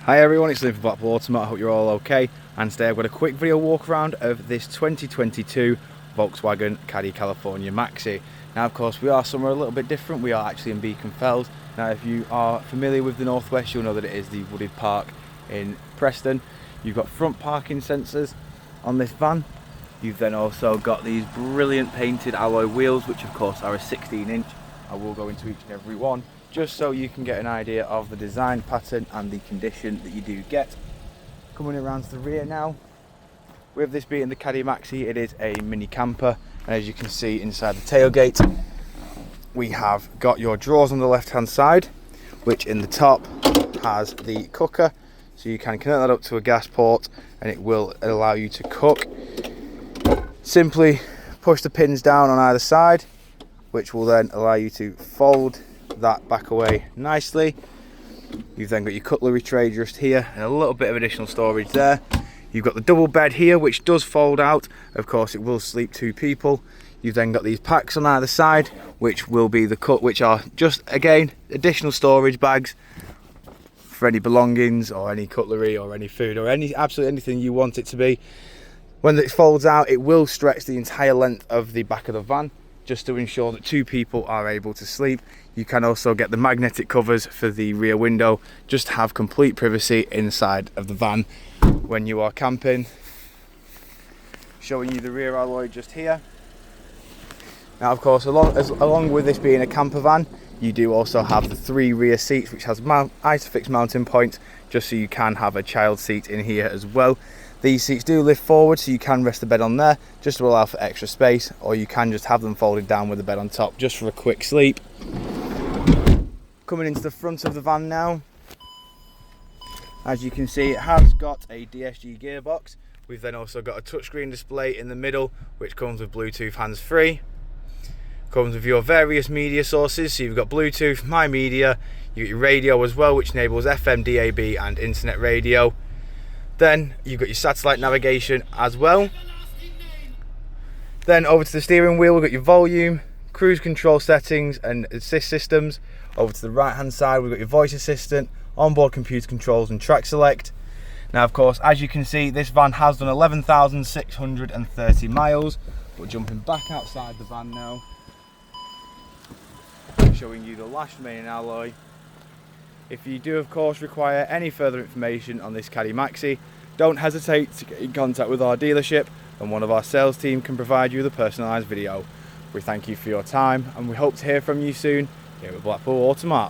Hi everyone, it's Liam from Blackpool Automart. I hope you're all okay. And today I've got a quick video walk around of this 2022 Volkswagen Caddy California Maxi. Now of course we are somewhere a little bit different. We are actually in Beacon Fells. Now if you are familiar with the Northwest, you'll know that it is the wooded park in Preston. You've got front parking sensors on this van. You've then also got these brilliant painted alloy wheels, which of course are a 16-inch. I will go into each and every one, just so you can get an idea of the design pattern and the condition that you do get. Coming around to the rear now, with this being the Caddy Maxi, it is a mini camper, and as you can see inside the tailgate, we have got your drawers on the left hand side, which in the top has the cooker, so you can connect that up to a gas port and it will allow you to cook. Simply push the pins down on either side, which will then allow you to fold that back away nicely. You've then got your cutlery tray just here and a little bit of additional storage there. You've got the double bed here, which does fold out. Of course it will sleep two people. You've then got these packs on either side, which will be the which are just again additional storage bags for any belongings or any cutlery or any food or absolutely anything you want it to be. When it folds out, it will stretch the entire length of the back of the van, just to ensure that two people are able to sleep. You can also get the magnetic covers for the rear window, just to have complete privacy inside of the van when you are camping. Showing you the rear alloy just here. Now of course, along with this being a camper van, you do also have the three rear seats, which has ISOFIX mounting points, just so you can have a child seat in here as well. These seats do lift forward, so you can rest the bed on there just to allow for extra space, or you can just have them folded down with the bed on top just for a quick sleep. Coming into the front of the van now, as you can see, it has got a DSG gearbox. We've then also got a touchscreen display in the middle, which comes with Bluetooth hands-free. Comes with your various media sources, so you've got Bluetooth, My Media, you got your radio as well, which enables FM, DAB and internet radio. Then you've got your satellite navigation as well. Then over to the steering wheel, we've got your volume, cruise control settings and assist systems. Over to the right hand side, we've got your voice assistant, onboard computer controls and track select. Now of course, as you can see, this van has done 11,630 miles. We're jumping back outside the van now, showing you the last remaining alloy. If you do of course require any further information on this Caddy Maxi, don't hesitate to get in contact with our dealership and one of our sales team can provide you with a personalised video. We thank you for your time and we hope to hear from you soon here at Blackpool Automart.